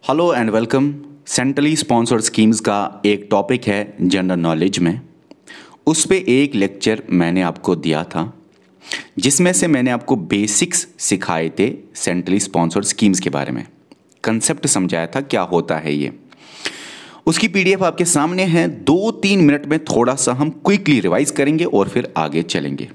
Hello and welcome. Centrally sponsored schemes का एक topic है जनरल नॉलेज में। उस पे एक लेक्चर मैंने आपको दिया था जिसमें से मैंने आपको बेसिक्स सिखाए थे सेंट्रली स्पॉन्सर्ड स्कीम्स के बारे में, कंसेप्ट समझाया था क्या होता है ये। उसकी पीडीएफ आपके सामने है। 2-3 मिनट में थोड़ा सा हम क्विकली रिवाइज करेंगे और फिर आगे चलेंगे।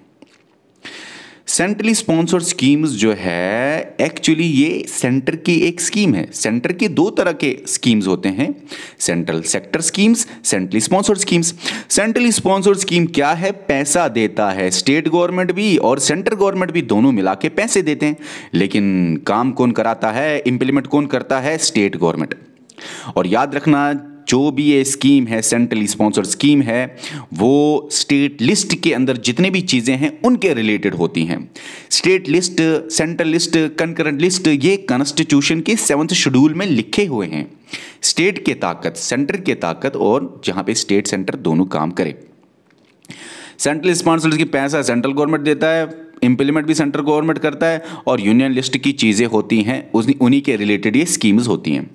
सेंट्रली स्पॉन्सर्ड स्कीम्स जो है एक्चुअली ये सेंटर की एक स्कीम है। सेंटर के दो तरह के स्कीम्स होते हैं, central sector schemes, centrally sponsored schemes. Centrally sponsored scheme क्या है? पैसा देता है स्टेट गवर्नमेंट भी और सेंट्रल गवर्नमेंट भी, दोनों मिला के पैसे देते हैं, लेकिन काम कौन कराता है, इंप्लीमेंट कौन करता है? State government. और याद रखना, जो भी ये स्कीम है, सेंट्रली स्पॉन्सर्ड स्कीम है, वो स्टेट लिस्ट के अंदर जितने भी चीज़ें हैं उनके रिलेटेड होती हैं। State list, central list, concurrent list, ये कॉन्स्टिट्यूशन के 7th शेड्यूल में लिखे हुए हैं। स्टेट के ताकत, सेंटर के ताकत, और जहाँ पे स्टेट सेंटर दोनों काम करे। सेंट्रल स्पॉन्सर्ड की पैसा सेंट्रल गवर्नमेंट देता है, इंप्लीमेंट भी सेंट्रल गवर्नमेंट करता है, और यूनियन लिस्ट की चीज़ें होती हैं, उन्हीं के रिलेटेड ये स्कीम्स होती हैं।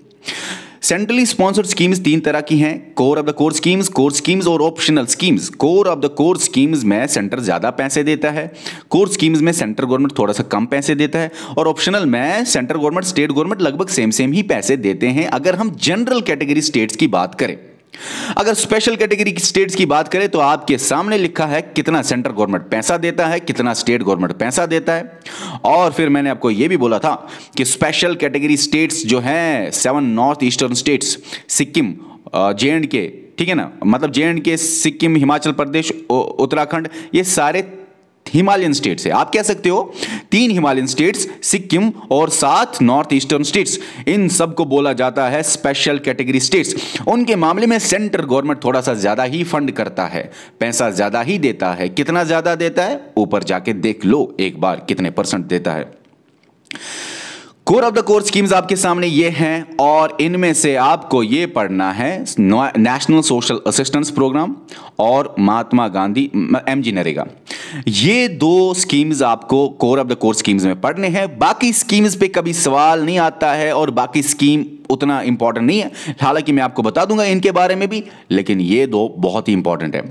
सेंट्रली स्पॉन्सर्ड स्कीम्स 3 तरह की हैं, core of the core schemes और optional schemes. Core of the core schemes में सेंटर ज्यादा पैसे देता है, कोर स्कीम्स में सेंट्रल गवर्नमेंट थोड़ा सा कम पैसे देता है, और ऑप्शनल में सेंट्रल गवर्नमेंट स्टेट गवर्नमेंट लगभग सेम ही पैसे देते हैं अगर हम जनरल कैटेगरी स्टेट्स की बात करें। अगर स्पेशल कैटेगरी स्टेट्स की बात करें तो आपके सामने लिखा है कितना सेंट्रल गवर्नमेंट पैसा देता है, कितना स्टेट गवर्नमेंट पैसा देता है। और फिर मैंने आपको यह भी बोला था कि स्पेशल कैटेगरी स्टेट्स जो हैं 7 north eastern states, Sikkim, J&K, ठीक है ना, मतलब J&K, सिक्किम, हिमाचल प्रदेश, उत्तराखंड, ये सारे हिमालयन स्टेट्स है। आप कह सकते हो 3 हिमालयन स्टेट्स, सिक्किम और 7 नॉर्थ ईस्टर्न स्टेट्स, इन सब को बोला जाता है स्पेशल कैटेगरी स्टेट्स। उनके मामले में सेंट्रल गवर्नमेंट थोड़ा सा ज्यादा ही फंड करता है, पैसा ज्यादा ही देता है। कितना ज्यादा देता है ऊपर जाके देख लो एक बार, कितने % देता है। Core of the core schemes आपके सामने ये हैं, और इनमें से आपको ये पढ़ना है नेशनल सोशल असिस्टेंस प्रोग्राम और महात्मा गांधी MG नरेगा। ये 2 स्कीम्स आपको core of the core schemes में पढ़ने हैं। बाकी स्कीम्स पे कभी सवाल नहीं आता है और बाकी स्कीम उतना इंपॉर्टेंट नहीं है, हालांकि मैं आपको बता दूंगा इनके बारे में भी, लेकिन ये 2 बहुत ही इंपॉर्टेंट है।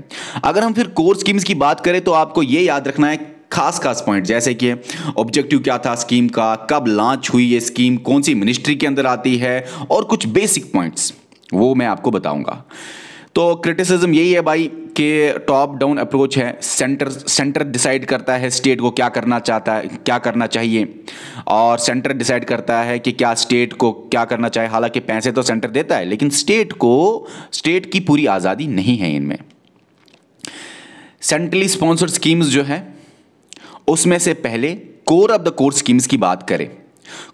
अगर हम फिर कोर स्कीम्स की बात करें तो आपको ये याद रखना है खास पॉइंट, जैसे कि ऑब्जेक्टिव क्या था स्कीम का, कब लॉन्च हुई ये स्कीम, कौन सी मिनिस्ट्री के अंदर आती है, और कुछ बेसिक पॉइंट्स वो मैं आपको बताऊंगा। तो क्रिटिसिज्म यही है भाई कि टॉप डाउन अप्रोच है, सेंटर डिसाइड करता है स्टेट को क्या करना चाहता है, क्या करना चाहिए, और सेंटर डिसाइड करता है कि क्या स्टेट को क्या करना चाहिए। हालांकि पैसे तो सेंटर देता है, लेकिन स्टेट की पूरी आज़ादी नहीं है इनमें। सेंट्रली स्पॉन्सर्ड स्कीम्स जो है उसमें से पहले core of the core schemes की बात करें।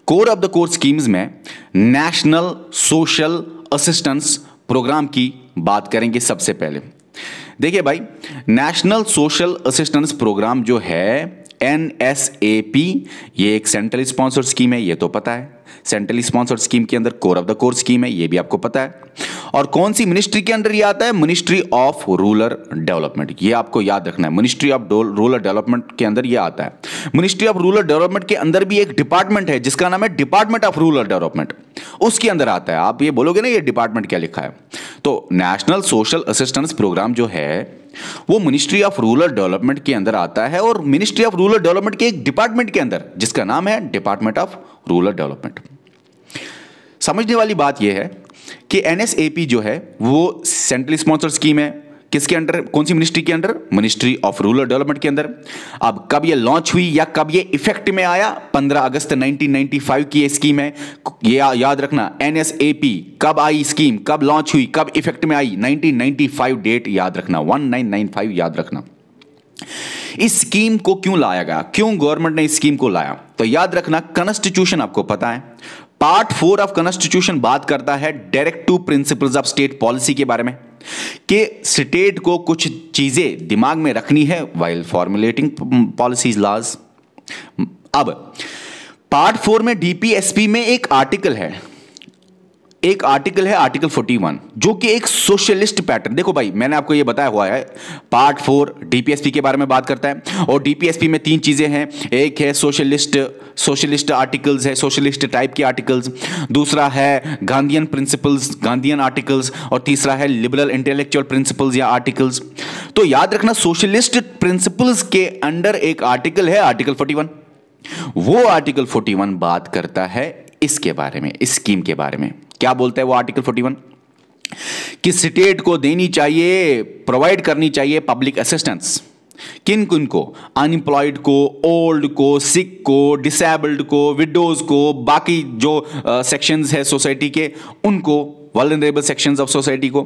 Core of the core schemes में नेशनल सोशल असिस्टेंस प्रोग्राम की बात करेंगे सबसे पहले। देखिए भाई, नेशनल सोशल असिस्टेंस प्रोग्राम जो है NSAP, ये एक सेंट्रली स्पॉन्सर्ड स्कीम है, ये तो पता है। सेंट्रली स्पॉन्सर्ड स्कीम के अंदर core of the core scheme है, ये भी आपको पता है। और कौन सी मिनिस्ट्री के अंदर ये आता है? मिनिस्ट्री ऑफ रूरल डेवलपमेंट, ये आपको याद रखना है। मिनिस्ट्री ऑफ रूरल डेवलपमेंट के अंदर ये आता है। मिनिस्ट्री ऑफ रूरल डेवलपमेंट के अंदर भी एक डिपार्टमेंट है जिसका नाम है डिपार्टमेंट ऑफ रूरल डेवलपमेंट, उसके अंदर आता है। आप ये बोलोगे ना ये डिपार्टमेंट क्या लिखा है, तो नेशनल सोशल असिस्टेंस प्रोग्राम जो है वो मिनिस्ट्री ऑफ रूरल डेवलपमेंट के अंदर आता है, और मिनिस्ट्री ऑफ रूरल डेवलपमेंट के एक डिपार्टमेंट के अंदर जिसका नाम है डिपार्टमेंट ऑफ रूरल डेवलपमेंट। समझने वाली बात यह है कि NSAP जो है वो सेंट्रली स्पॉन्सर्ड स्कीम है, किसके अंडर, कौन सी मिनिस्ट्री के under? Ministry of rural development के अंदर। अब कब ये लॉन्च हुई या कब ये इफेक्ट में आया? 15 अगस्त 1995 की ये स्कीम है, ये याद रखना। NSAP कब आई स्कीम, कब लॉन्च हुई, कब इफेक्ट में आई? 1995 डेट याद रखना, 1995 याद रखना। इस स्कीम को क्यों लाया गया, क्यों गवर्नमेंट ने इस स्कीम को लाया? तो याद रखना, कॉन्स्टिट्यूशन आपको पता है, पार्ट 4 ऑफ कॉन्स्टिट्यूशन बात करता है directive principles of state policy के बारे में, कि स्टेट को कुछ चीजें दिमाग में रखनी है व्हाइल फॉर्मुलेटिंग पॉलिसीज लॉज। अब पार्ट 4 में DPSP में एक आर्टिकल है, एक आर्टिकल है आर्टिकल 41 जो कि एक सोशलिस्ट पैटर्न, देखो भाई मैंने आपको ये बताया हुआ है, पार्ट 4 डीपीएसपी के बारे में बात करता है और डीपीएसपी में 3 चीजें हैं, एक है सोशलिस्ट आर्टिकल्स है, सोशलिस्ट टाइप के आर्टिकल्स, दूसरा है गांधीयन प्रिंसिपल्स, गांधीयन आर्टिकल्स, और तीसरा है लिबरल इंटेलेक्चुअल प्रिंसिपल्स या आर्टिकल्स। तो याद रखना सोशलिस्ट प्रिंसिपल्स के अंडर एक आर्टिकल है आर्टिकल 41। वो आर्टिकल 41 बात करता है इसके बारे में, इस स्कीम के बारे में। क्या बोलता है वो आर्टिकल 41? कि स्टेट को देनी चाहिए, प्रोवाइड करनी चाहिए पब्लिक असिस्टेंस। किन किन को? अनएम्प्लॉयड को, ओल्ड को, सिक को, डिसेबल्ड को, विडोज को, बाकी जो सेक्शंस है सोसाइटी के उनको, वल्नरेबल सेक्शंस ऑफ सोसाइटी को।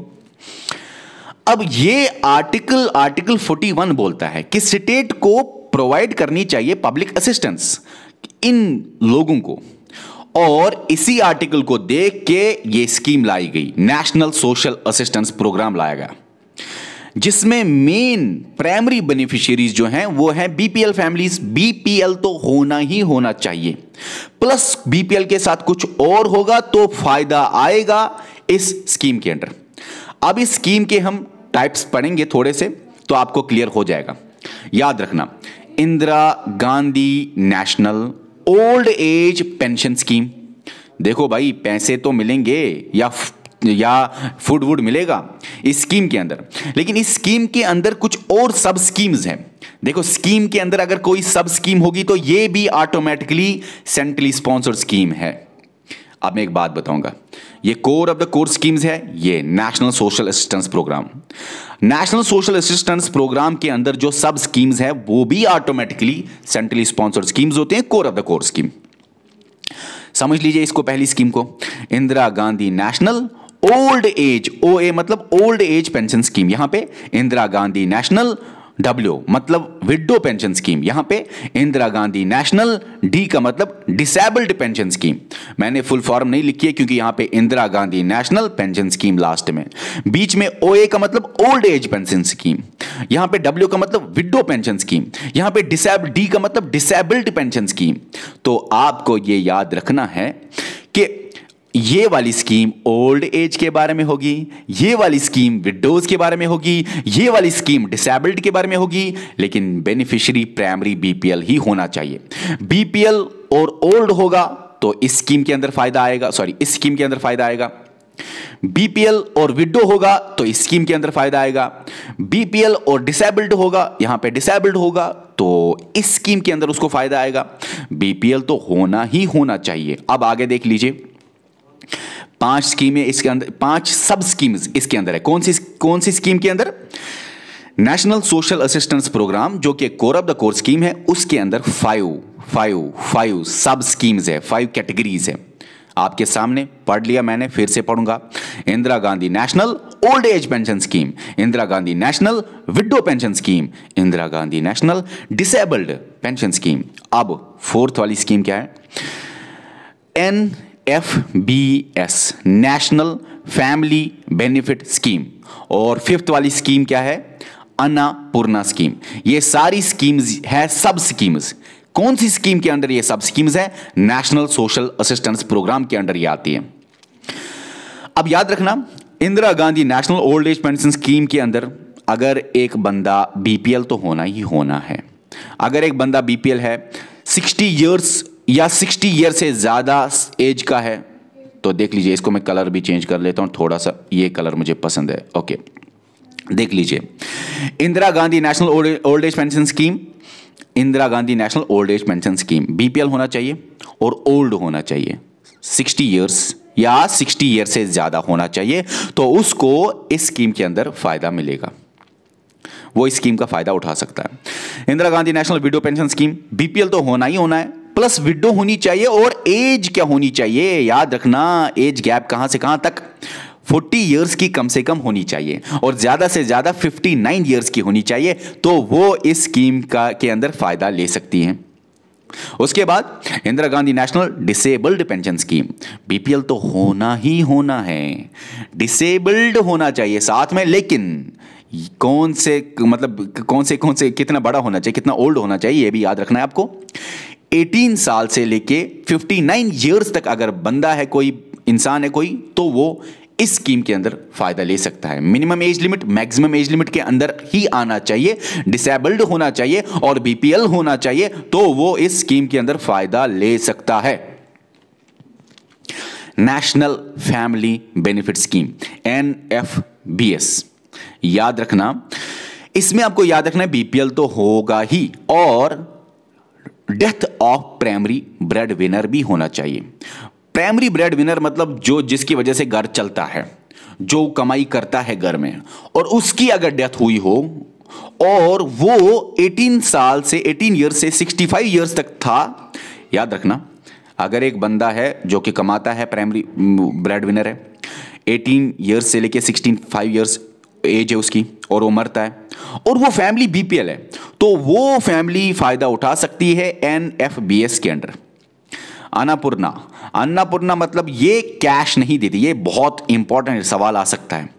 अब ये आर्टिकल 41 बोलता है कि स्टेट को प्रोवाइड करनी चाहिए पब्लिक असिस्टेंस इन लोगों को, और इसी आर्टिकल को देख के ये स्कीम लाई गई, नेशनल सोशल असिस्टेंस प्रोग्राम लाया गया, जिसमें मेन प्राइमरी बेनिफिशियरीज जो हैं वो हैं बीपीएल फैमिलीज। बीपीएल तो होना ही होना चाहिए, प्लस बीपीएल के साथ कुछ और होगा तो फायदा आएगा इस स्कीम के अंडर। अब इस स्कीम के हम टाइप्स पढ़ेंगे थोड़े से तो आपको क्लियर हो जाएगा। याद रखना, Indira Gandhi national old age pension scheme. देखो भाई पैसे तो मिलेंगे या फूड वुड मिलेगा इस स्कीम के अंदर, लेकिन इस स्कीम के अंदर कुछ और सब स्कीम्स हैं। देखो स्कीम के अंदर अगर कोई सब स्कीम होगी तो ये भी ऑटोमेटिकली सेंट्रली स्पॉन्सर्ड स्कीम है। अब मैं एक बात बताऊंगा, ये core of the core schemes है, ये national social assistance program. National social assistance program के अंदर जो सब स्कीम्स है वो भी ऑटोमेटिकली सेंट्रली स्पॉन्सर्ड स्कीम्स होते हैं, core of the core scheme. समझ लीजिए इसको, पहली स्कीम को, Indira Gandhi national old age, ओए मतलब ओल्ड एज पेंशन स्कीम, यहां पे इंदिरा गांधी नेशनल, डब्ल्यू मतलब विडो पेंशन स्कीम, यहां पे इंदिरा गांधी नेशनल, डी का मतलब डिसेबल्ड पेंशन स्कीम। मैंने फुल फॉर्म नहीं लिखी है क्योंकि यहां पे Indira Gandhi national pension scheme last में, बीच में ओए का मतलब ओल्ड एज पेंशन स्कीम, यहां पे डब्ल्यू का मतलब विडो पेंशन स्कीम, यहां पे डी का मतलब डिसेबल्ड पेंशन स्कीम। तो आपको ये याद रखना है कि ये वाली स्कीम ओल्ड एज के बारे में होगी, ये वाली स्कीम विडोज के बारे में होगी, ये वाली स्कीम डिसेबल्ड के बारे में होगी, लेकिन बेनिफिशियरी प्राइमरी बीपीएल ही होना चाहिए। बीपीएल और ओल्ड होगा तो इस स्कीम के अंदर फायदा आएगा, इस स्कीम के अंदर फायदा आएगा। बीपीएल और विडो होगा तो इस स्कीम के अंदर फायदा आएगा। बीपीएल और डिसेबल्ड होगा, यहां पे डिसेबल्ड होगा तो इस स्कीम के अंदर उसको फायदा आएगा। बीपीएल तो होना ही होना चाहिए। अब आगे देख लीजिए, 5 स्कीमें इसके अंदर, 5 सब स्कीम्स इसके अंदर है। कौन सी स्कीम के अंदर? नेशनल सोशल असिस्टेंस प्रोग्राम जो कि core of the core scheme है, उसके अंदर 5 सब स्कीम्स है, 5 कैटेगरीज है। आपके सामने पढ़ लिया मैंने, फिर से पढ़ूंगा। Indira Gandhi national old age pension scheme, Indira Gandhi national window pension scheme, Indira Gandhi national disabled pension scheme. अब 4th वाली स्कीम क्या है? NFBS national family benefit scheme. और 5th वाली स्कीम क्या है? अन्नपूर्णा स्कीम। ये सारी स्कीम्स है सब स्कीम्स। कौन सी स्कीम के अंडर ये सब स्कीम्स है? नेशनल सोशल असिस्टेंस प्रोग्राम के अंडर ये आती है। अब याद रखना, Indira Gandhi national old age pension scheme के अंदर अगर एक बंदा बीपीएल तो होना ही होना है। अगर एक बंदा बीपीएल है, 60 इयर्स या 60 ईयर से ज्यादा एज का है, तो देख लीजिए, इसको मैं कलर भी चेंज कर लेता हूं थोड़ा सा, ये कलर मुझे पसंद है। ओके, देख लीजिए, Indira Gandhi national old age pension scheme, Indira Gandhi national old age pension scheme, BPL होना चाहिए और ओल्ड होना चाहिए, 60 ईयर्स या 60 ईयर से ज्यादा होना चाहिए, तो उसको इस स्कीम के अंदर फायदा मिलेगा, वो इस स्कीम का फायदा उठा सकता है। Indira Gandhi national window pension scheme, BPL तो होना ही होना है, प्लस विडो होनी चाहिए, और एज क्या होनी चाहिए? याद रखना, एज गैप कहां से कहां तक? 40 इयर्स की कम से कम होनी चाहिए और ज्यादा से ज्यादा 59 इयर्स की होनी चाहिए, तो वो इस स्कीम के अंदर फायदा ले सकती हैं। उसके बाद Indira Gandhi national disabled pension scheme, BPL तो होना ही होना है, डिसेबल्ड होना चाहिए साथ में, लेकिन कौन से कितना बड़ा होना चाहिए, कितना ओल्ड होना चाहिए, ये भी याद रखना है आपको। 18 साल से लेके 59 इयर्स तक अगर बंदा है कोई इंसान है कोई, तो वो इस स्कीम के अंदर फायदा ले सकता है। Minimum age limit maximum age limit के अंदर ही आना चाहिए, डिसेबल्ड होना चाहिए और बीपीएल होना चाहिए, तो वो इस स्कीम के अंदर फायदा ले सकता है। National family benefit scheme NFBS, याद रखना, इसमें आपको याद रखना है बीपीएल तो होगा ही और death of primary bread winner भी होना चाहिए। प्राइमरी ब्रेड विनर मतलब जो जिसकी वजह से घर चलता है, जो कमाई करता है घर में, और उसकी अगर डेथ हुई हो और वो 18 साल से 18 ईयर्स से 65 ईयर्स तक था, याद रखना, अगर एक बंदा है जो कि कमाता है, प्राइमरी ब्रेड विनर है, 18 ईयर्स से लेके 65 ईयर्स एज है उसकी, और वो मरता है और वो फैमिली बीपीएल है, तो वो फैमिली फायदा उठा सकती है NFBS के अंडर। अन्नपूर्णा मतलब ये कैश नहीं देती, ये बहुत इंपॉर्टेंट सवाल आ सकता है।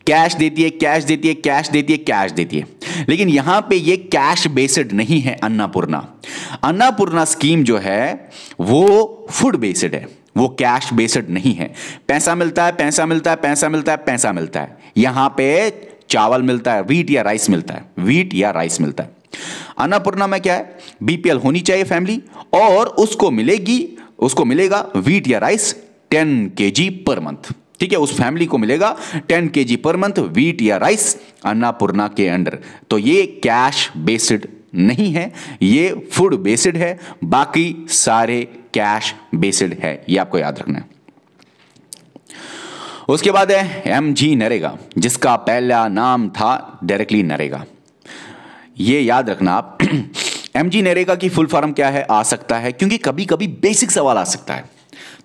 कैश देती है, कैश देती है, कैश देती है, कैश देती है, लेकिन यहां पे ये कैश बेस्ड नहीं है। अन्नपूर्णा स्कीम जो है वो फूड बेस्ड है, वो कैश बेस्ड नहीं है। पैसा मिलता है, पैसा मिलता है, पैसा मिलता है, पैसा मिलता है। यहां पे चावल मिलता है, वीट या राइस मिलता है, वीट या राइस मिलता है। अन्नपूर्णा में क्या है, बीपीएल होनी चाहिए फैमिली और उसको मिलेगा वीट या राइस 10 kg पर मंथ। ठीक है, उस फैमिली को मिलेगा 10 kg पर मंथ वीट या राइस अन्नपूर्णा के अंडर। तो ये कैश बेस्ड नहीं है, ये फूड बेस्ड है, बाकी सारे कैश बेस्ड है, ये आपको याद रखना है। उसके बाद है MG नरेगा, जिसका पहला नाम था डायरेक्टली नरेगा। ये याद रखना आप MG नरेगा की फुल फॉर्म क्या है आ सकता है, क्योंकि कभी कभी बेसिक सवाल आ सकता है,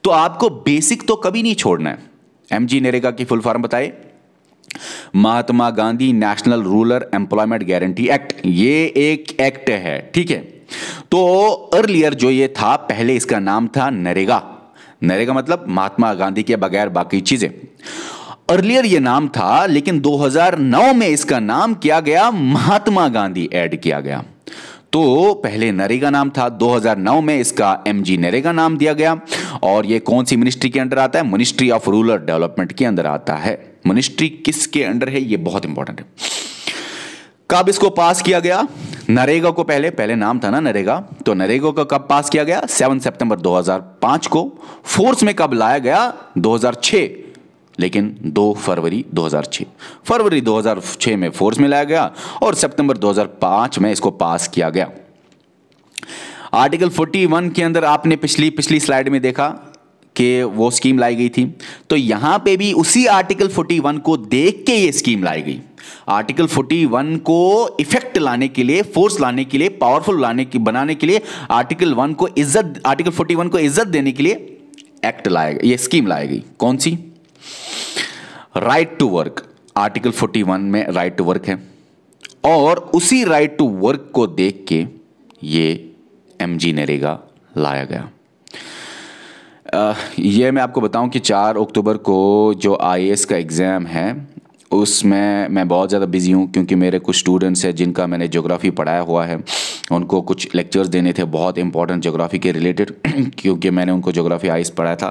तो आपको बेसिक तो कभी नहीं छोड़ना है। MG नरेगा की फुल फॉर्म बताए, Mahatma Gandhi national rural employment guarantee act. ये एक एक्ट है, ठीक है। तो अर्लियर जो ये था, पहले इसका नाम था नरेगा। नरेगा मतलब महात्मा गांधी के बगैर बाकी चीजें। अर्लियर ये नाम था, लेकिन 2009 में इसका नाम किया गया महात्मा गांधी ऐड किया गया। तो पहले नरेगा नाम था, 2009 में इसका MG नरेगा नाम दिया गया। और ये कौन सी मिनिस्ट्री के अंडर आता है, मिनिस्ट्री ऑफ रूरल डेवलपमेंट के अंदर आता है। मिनिस्ट्री किसके अंडर है, ये बहुत इंपॉर्टेंट है। कब इसको पास किया गया, नरेगा को पहले नाम था ना नरेगा, तो नरेगा को कब पास किया गया, 7 सितंबर 2005 को। फोर्स में कब लाया गया, 2006, लेकिन 2 फरवरी 2006, फरवरी 2006 में फोर्स में लाया गया और सितंबर 2005 में इसको पास किया गया। आर्टिकल 41 के अंदर आपने पिछली स्लाइड में देखा कि वो स्कीम लाई गई थी, तो यहां पे भी उसी आर्टिकल 41 को देख के ये स्कीम लाई गई। आर्टिकल 41 को इफेक्ट लाने के लिए, फोर्स लाने के लिए, पावरफुल बनाने के लिए, आर्टिकल 41 को इज्जत देने के लिए एक्ट लाया गया, ये स्कीम लाई गई। कौन सी, राइट टू वर्क। आर्टिकल 41 में राइट टू वर्क है, और उसी राइट टू वर्क को देख के ये MG नरेगा लाया गया। ये मैं आपको बताऊं कि 4 अक्टूबर को जो IAS का एग्ज़ाम है, उसमें मैं बहुत ज़्यादा बिजी हूँ, क्योंकि मेरे कुछ स्टूडेंट्स हैं जिनका मैंने ज्योग्राफी पढ़ाया हुआ है, उनको कुछ लेक्चर्स देने थे बहुत इंपॉर्टेंट ज्योग्राफी के रिलेटेड क्योंकि मैंने उनको ज्योग्राफी IAS पढ़ाया था,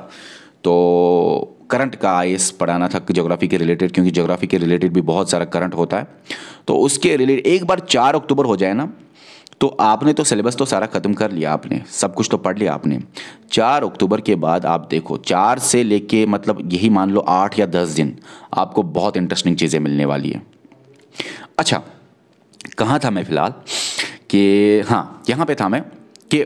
तो करंट का IAS पढ़ाना था ज्योग्राफी के रिलेटेड, क्योंकि ज्योग्राफी के रिलेटेड भी बहुत सारा करंट होता है। तो उसके रिलेटेड एक बार 4 अक्टूबर हो जाए ना, तो आपने तो सिलेबस तो सारा ख़त्म कर लिया, आपने सब कुछ तो पढ़ लिया आपने। 4 अक्टूबर के बाद आप देखो, 4 से लेके मतलब यही मान लो 8 या 10 दिन आपको बहुत इंटरेस्टिंग चीज़ें मिलने वाली है। अच्छा, कहाँ था मैं फ़िलहाल कि हाँ, यहाँ पे था मैं कि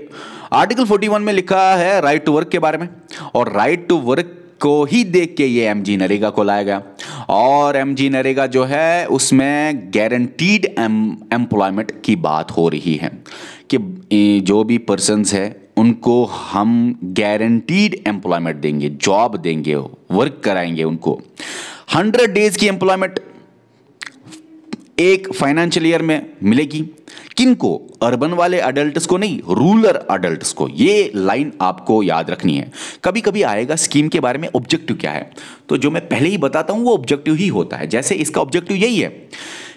आर्टिकल 41 में लिखा है राइट टू वर्क के बारे में, और राइट टू वर्क को ही देख के ये MG नरेगा को लाया गया। और MG नरेगा जो है उसमें गारंटीड एम्प्लॉयमेंट की बात हो रही है कि जो भी पर्सन्स है उनको हम गारंटीड एम्प्लॉयमेंट देंगे, जॉब देंगे, वर्क कराएंगे उनको। 100 डेज की एम्प्लॉयमेंट एक फाइनेंशियल ईयर में मिलेगी। किनको, अर्बन वाले अडल्ट्स को नहीं, रूरल अडल्ट्स को। ये लाइन आपको याद रखनी है। कभी कभी आएगा स्कीम के बारे में ऑब्जेक्टिव क्या है, तो जो मैं पहले ही बताता हूं वो ऑब्जेक्टिव ही होता है। जैसे इसका ऑब्जेक्टिव यही है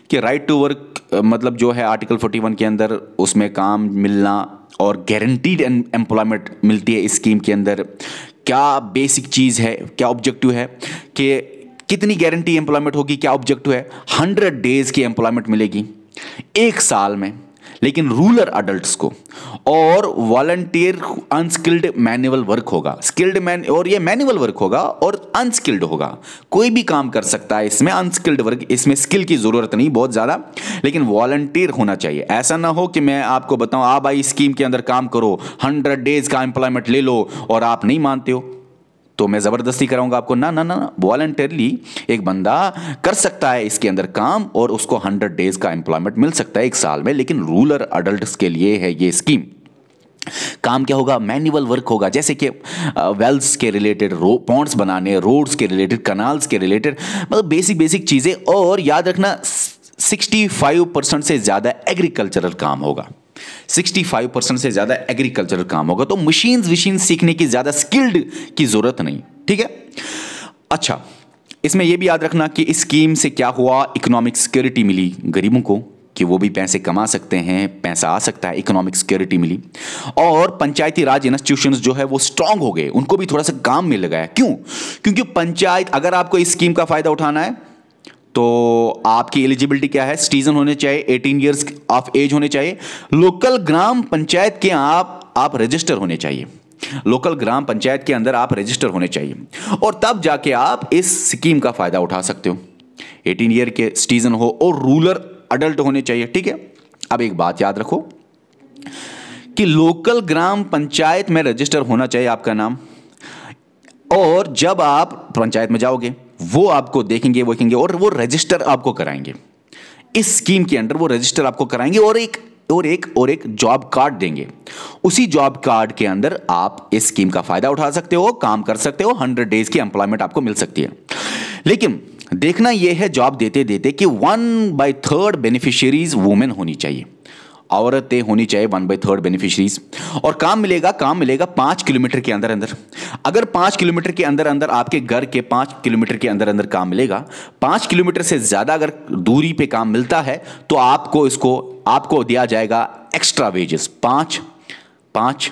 कि राइट टू वर्क मतलब जो है आर्टिकल 41 के अंदर उसमें काम मिलना और गारंटीड एम्प्लॉयमेंट मिलती है इस स्कीम के अंदर। क्या बेसिक चीज़ है, क्या ऑब्जेक्टिव है, कि कितनी गारंटी एम्प्लॉयमेंट होगी, क्या ऑब्जेक्टिव है। 100 डेज की एम्प्लॉयमेंट मिलेगी एक साल में, लेकिन रूरल अडल्ट्स को, और वॉलंटियर अनस्किल्ड मैनुअल वर्क होगा। स्किल्ड मैन और ये मैनुअल वर्क होगा और अनस्किल्ड होगा, कोई भी काम कर सकता है इसमें। अनस्किल्ड वर्क, इसमें स्किल की जरूरत नहीं बहुत ज्यादा, लेकिन वॉलंटियर होना चाहिए। ऐसा ना हो कि मैं आपको बताऊं आप भाई स्कीम के अंदर काम करो, 100 डेज का एम्प्लॉयमेंट ले लो, और आप नहीं मानते हो तो मैं ज़बरदस्ती कराऊंगा आपको। ना ना ना, वॉलंटियरली एक बंदा कर सकता है इसके अंदर काम, और उसको 100 डेज का एम्प्लॉयमेंट मिल सकता है एक साल में। लेकिन रूरल अडल्ट्स के लिए है ये स्कीम। काम क्या होगा, मैनुअल वर्क होगा, जैसे कि वेल्स के रिलेटेड, पॉन्ड्स बनाने, रोड्स के रिलेटेड, कनाल्स के रिलेटेड, मतलब बेसिक बेसिक चीज़ें। और याद रखना 65% से ज़्यादा एग्रीकल्चरल काम होगा। 65% से ज़्यादा एग्रीकल्चरल काम होगा, तो मशीन सीखने की ज़्यादा स्किल्ड की ज़रूरत नहीं, ठीक है। अच्छा, इसमें यह भी याद रखना कि इस स्कीम से क्या हुआ, इकोनॉमिक सिक्योरिटी मिली गरीबों को, कि वो भी पैसे कमा सकते हैं, पैसा आ सकता है, इकोनॉमिक सिक्योरिटी मिली। और पंचायती राज इंस्टीट्यूशंस जो है वो स्ट्रांग हो गए, उनको भी थोड़ा सा काम मिल गया। क्यों? क्योंकि पंचायत, अगर आपको इस स्कीम का फायदा उठाना है तो आपकी एलिजिबिलिटी क्या है, सिटीजन होने चाहिए, 18 ईयर्स ऑफ एज होने चाहिए, लोकल ग्राम पंचायत के आप रजिस्टर होने चाहिए, लोकल ग्राम पंचायत के अंदर आप रजिस्टर होने चाहिए, और तब जाके आप इस स्कीम का फायदा उठा सकते हो। 18 ईयर के सिटीजन हो और रूरल अडल्ट होने चाहिए, ठीक है। अब एक बात याद रखो कि लोकल ग्राम पंचायत में रजिस्टर होना चाहिए आपका नाम, और जब आप पंचायत में जाओगे वो आपको देखेंगे और वो रजिस्टर आपको कराएंगे। इस स्कीम के अंडर वो रजिस्टर आपको कराएंगे और एक जॉब कार्ड देंगे। उसी जॉब कार्ड के अंदर आप इस स्कीम का फायदा उठा सकते हो, काम कर सकते हो, 100 डेज की एम्प्लॉयमेंट आपको मिल सकती है। लेकिन देखना यह है जॉब देते देते कि 1/3 बेनिफिशियरीज वुमेन होनी चाहिए, औरतें होनी चाहिए 1/3 बेनिफिशरीज। और काम मिलेगा 5 किलोमीटर के अंदर अंदर। अगर 5 किलोमीटर के अंदर अंदर, आपके घर के 5 किलोमीटर के अंदर अंदर काम मिलेगा, 5 किलोमीटर से ज्यादा अगर दूरी पे काम मिलता है तो आपको दिया जाएगा एक्स्ट्रा वेजेस। 5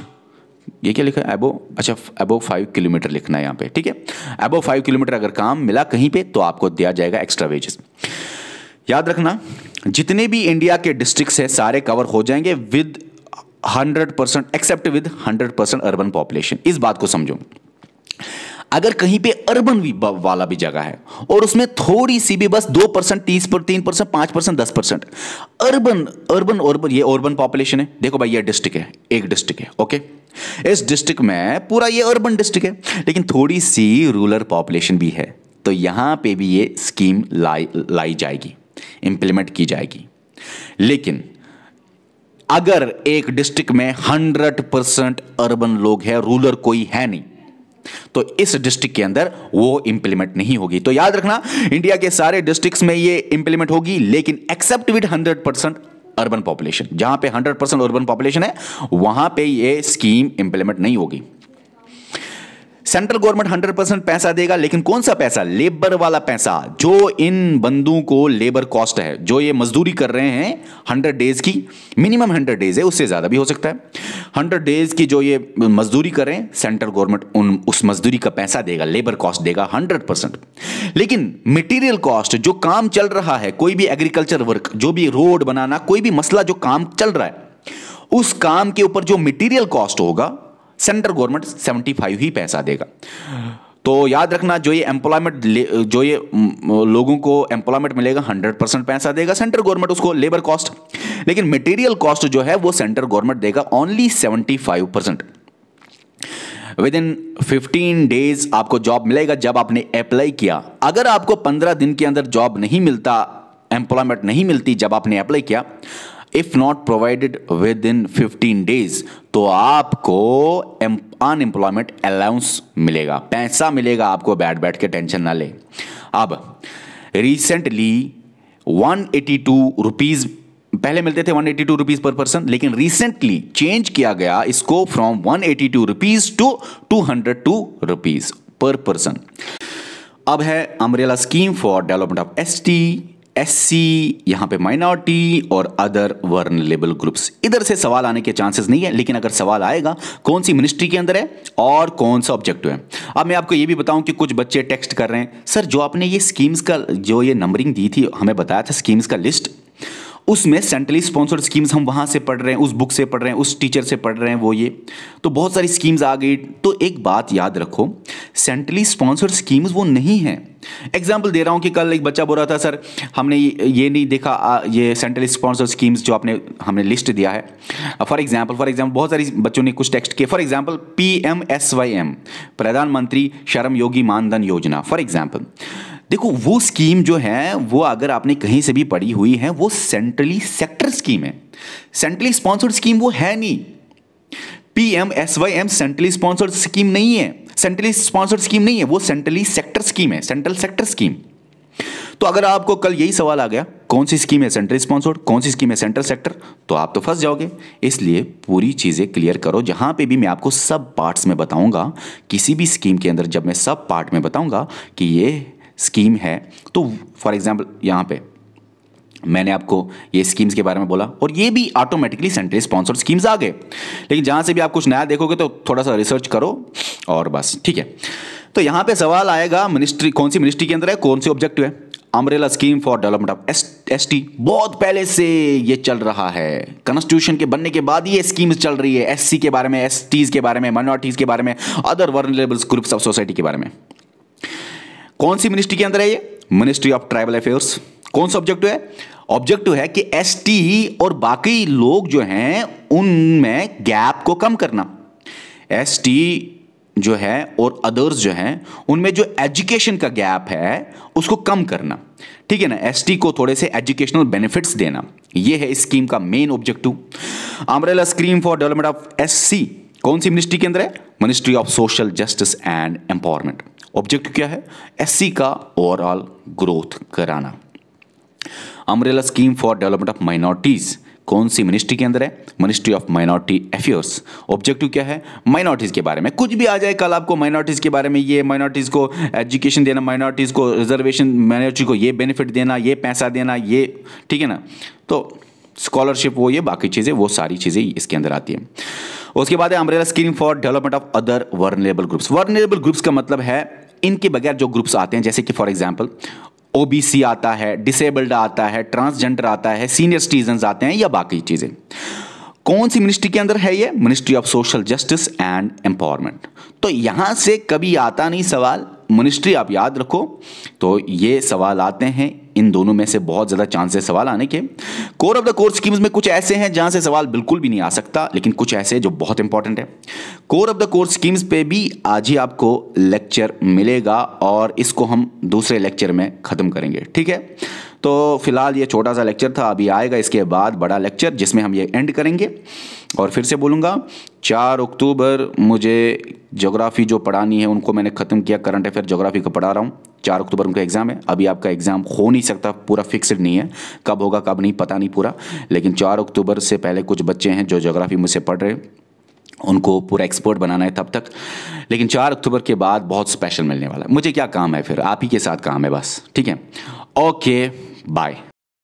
ये क्या लिखा है, अबो 5 किलोमीटर लिखना है यहाँ पे, ठीक है। अबो 5 किलोमीटर अगर काम मिला कहीं पे तो आपको दिया जाएगा एक्स्ट्रा वेजेस। याद रखना जितने भी इंडिया के डिस्ट्रिक्ट्स है सारे कवर हो जाएंगे with 100%, except with 100% urban population. इस बात को समझो, अगर कहीं पे अर्बन वाला भी जगह है और उसमें थोड़ी सी भी बस 2%, 3%, 5%, 10% अर्बन, ये अर्बन पॉपुलेशन है। देखो भाई ये डिस्ट्रिक्ट है, एक डिस्ट्रिक्ट है, ओके। इस डिस्ट्रिक्ट में पूरा ये अर्बन डिस्ट्रिक्ट है, लेकिन थोड़ी सी रूरल पॉपुलेशन भी है, तो यहां पे भी ये स्कीम लाई जाएगी, इंप्लीमेंट की जाएगी। लेकिन अगर एक डिस्ट्रिक्ट में 100% अर्बन लोग हैं, रूरल कोई है नहीं, तो इस डिस्ट्रिक्ट के अंदर वो इंप्लीमेंट नहीं होगी। तो याद रखना इंडिया के सारे डिस्ट्रिक्ट्स में ये इंप्लीमेंट होगी, लेकिन एक्सेप्ट विद 100% अर्बन पॉपुलेशन। जहां पे 100% अर्बन पॉपुलेशन है वहां पे ये स्कीम इंप्लीमेंट नहीं होगी। सेंट्रल गवर्नमेंट 100% पैसा देगा, लेकिन कौन सा पैसा? लेबर वाला पैसा, जो इन बंदों को लेबर कॉस्ट है, जो ये मजदूरी कर रहे हैं 100 डेज की, मिनिमम 100 डेज है, उससे ज्यादा भी हो सकता है। 100 डेज की जो ये मजदूरी कर रहे हैं, सेंट्रल गवर्नमेंट उस मजदूरी का पैसा देगा, लेबर कॉस्ट देगा 100%। लेकिन मटेरियल कॉस्ट, जो काम चल रहा है, कोई भी एग्रीकल्चर वर्क, जो भी रोड बनाना, कोई भी मसला जो काम चल रहा है, उस काम के ऊपर जो मटेरियल कॉस्ट होगा, सेंट्रल गवर्नमेंट 75 ही पैसा देगा। तो याद रखना जो ये एम्प्लॉयमेंट, जो ये लोगों को एम्प्लॉयमेंट मिलेगा 100% पैसा देगा सेंट्रल गवर्नमेंट उसको, लेबर कॉस्ट। लेकिन मटेरियल कॉस्ट जो है वो सेंट्रल गवर्नमेंट देगा ओनली 75%। विद इन 15 डेज आपको जॉब मिलेगा जब आपने अप्लाई किया। अगर आपको 15 दिन के अंदर जॉब नहीं मिलता, एम्प्लॉयमेंट नहीं मिलती जब आपने अप्लाई किया, if not provided with in 15 days, तो आपको अनएम्प्लॉयमेंट अलाउंस मिलेगा, पैसा मिलेगा आपको, बैठ के टेंशन ना ले। अब रिसेंटली 182 रुपीज पहले मिलते थे, 182 रुपीज पर पर्सन, लेकिन रिसेंटली चेंज किया गया इसको from 182 rupees to 202 rupees per person. अब है umbrella scheme for development of ST SC, यहाँ पे माइनॉरिटी और अदर वर्नरेबल ग्रुप्स। इधर से सवाल आने के चांसेस नहीं है, लेकिन अगर सवाल आएगा कौन सी मिनिस्ट्री के अंदर है और कौन सा ऑब्जेक्टिव है। अब मैं आपको ये भी बताऊं कि कुछ बच्चे टेक्स्ट कर रहे हैं, सर जो आपने ये स्कीम्स का जो ये नंबरिंग दी थी, हमें बताया था स्कीम्स का लिस्ट, उसमें सेंट्रली स्पॉन्सर्ड स्कीम्स हम वहाँ से पढ़ रहे हैं, उस बुक से पढ़ रहे हैं, उस टीचर से पढ़ रहे हैं, वो ये तो बहुत सारी स्कीम्स आ गई। तो एक बात याद रखो, सेंट्रली स्पॉन्सर्ड स्कीम्स वो नहीं है। एग्जाम्पल दे रहा हूँ कि कल एक बच्चा बोल रहा था सर हमने ये नहीं देखा, ये सेंट्रली स्पॉन्सर्ड स्कीम्स जो हमने लिस्ट दिया है। फॉर एग्जाम्पल बहुत सारी बच्चों ने कुछ टेक्स्ट किए। फॉर एग्जाम्पल PMSYM, प्रधानमंत्री श्रम योगी मानधन योजना, फॉर एग्जाम्पल देखो वो स्कीम जो है वो अगर आपने कहीं से भी पढ़ी हुई है वो सेंट्रली सेक्टर स्कीम है, सेंट्रली स्पॉन्सर्ड स्कीम वो है नहीं। PMSYM सेंट्रली स्पॉन्सर्ड स्कीम नहीं है, सेंट्रली स्पॉन्सर्ड स्कीम नहीं है, वो सेंट्रली सेक्टर स्कीम है, सेंट्रल सेक्टर स्कीम। तो अगर आपको कल यही सवाल आ गया कौन सी स्कीम है सेंट्रली स्पॉन्सर्ड, कौन सी स्कीम है सेंट्रल सेक्टर, तो आप तो फंस जाओगे। इसलिए पूरी चीज़ें क्लियर करो। जहां पे भी मैं आपको सब पार्ट्स में बताऊंगा, किसी भी स्कीम के अंदर जब मैं सब पार्ट में बताऊंगा कि ये स्कीम है, तो फॉर एग्जाम्पल यहाँ पे मैंने आपको ये स्कीम्स के बारे में बोला और ये भी ऑटोमेटिकली सेंट्रली स्पॉन्सर्ड स्कीम्स आ गए। लेकिन जहाँ से भी आप कुछ नया देखोगे तो थोड़ा सा रिसर्च करो और बस, ठीक है। तो यहाँ पे सवाल आएगा मिनिस्ट्री, कौन सी मिनिस्ट्री के अंदर है, कौन सी ऑब्जेक्टिव है। Umbrella scheme for development of ST, बहुत पहले से ये चल रहा है, कॉन्स्टिट्यूशन के बनने के बाद ये स्कीम्स चल रही है। SC के बारे में, STs के बारे में, माइनॉरिटीज के बारे में, other vulnerable groups of society के बारे में। कौन सी मिनिस्ट्री के अंदर है ये, मिनिस्ट्री ऑफ ट्राइबल अफेयर्स। कौन सा ऑब्जेक्टिव है, ऑब्जेक्टिव है कि ST और बाकी लोग जो हैं उनमें गैप को कम करना। ST जो है और अदर्स जो हैं उनमें जो एजुकेशन का गैप है उसको कम करना, ठीक है ना। ST को थोड़े से एजुकेशनल बेनिफिट्स देना, ये है इस स्कीम का main objective. Umbrella scheme for development of SC कौन सी मिनिस्ट्री के अंदर है, ministry of social justice and empowerment. Objective क्या है, SC का ओवरऑल ग्रोथ कराना। Umbrella scheme for development of minorities कौन सी मिनिस्ट्री के अंदर है, ministry of minority affairs. Objective क्या है, माइनॉरिटीज के बारे में कुछ भी आ जाए कल आपको, माइनॉरिटीज के बारे में, ये माइनॉरिटीज को एजुकेशन देना, माइनॉरिटीज को रिजर्वेशन, माइनॉरिटी को ये बेनिफिट देना, ये पैसा देना, ये ठीक है ना। तो स्कॉलरशिप वो ये बाकी चीज़ें, वो सारी चीज़ें इसके अंदर आती हैं। उसके बाद है umbrella scheme for development of other vulnerable groups. Vulnerable groups का मतलब है इनके बगैर जो ग्रुप्स आते हैं, जैसे कि फॉर एग्जांपल OBC आता है, डिसेबल्ड आता है, ट्रांसजेंडर आता है, सीनियर सिटीजन्स आते हैं या बाकी चीज़ें। कौन सी मिनिस्ट्री के अंदर है ये, ministry of social justice and empowerment. तो यहां से कभी आता नहीं सवाल, मिनिस्ट्री आप याद रखो। तो ये सवाल आते हैं, इन दोनों में से बहुत ज़्यादा चांसेस सवाल आने के। Core of the core schemes में कुछ ऐसे हैं जहां से सवाल बिल्कुल भी नहीं आ सकता, लेकिन कुछ ऐसे जो बहुत इंपॉर्टेंट है। Core of the core schemes पे भी आज ही आपको लेक्चर मिलेगा और इसको हम दूसरे लेक्चर में ख़त्म करेंगे, ठीक है। तो फिलहाल ये छोटा सा लेक्चर था, अभी आएगा इसके बाद बड़ा लेक्चर जिसमें हम ये एंड करेंगे। और फिर से बोलूँगा 4 अक्टूबर मुझे ज्योग्राफी जो पढ़ानी है उनको मैंने ख़त्म किया, करंट अफेयर ज्योग्राफी का पढ़ा रहा हूँ। 4 अक्टूबर उनका एग्ज़ाम है। अभी आपका एग्ज़ाम हो नहीं सकता, पूरा फिक्स्ड नहीं है, कब होगा कब नहीं पता नहीं पूरा, लेकिन 4 अक्टूबर से पहले कुछ बच्चे हैं जो ज्योग्राफी मुझसे पढ़ रहे हैं, उनको पूरा एक्सपर्ट बनाना है तब तक। लेकिन 4 अक्टूबर के बाद बहुत स्पेशल मिलने वाला है। मुझे क्या काम है फिर, आप ही के साथ काम है बस, ठीक है। Okay bye.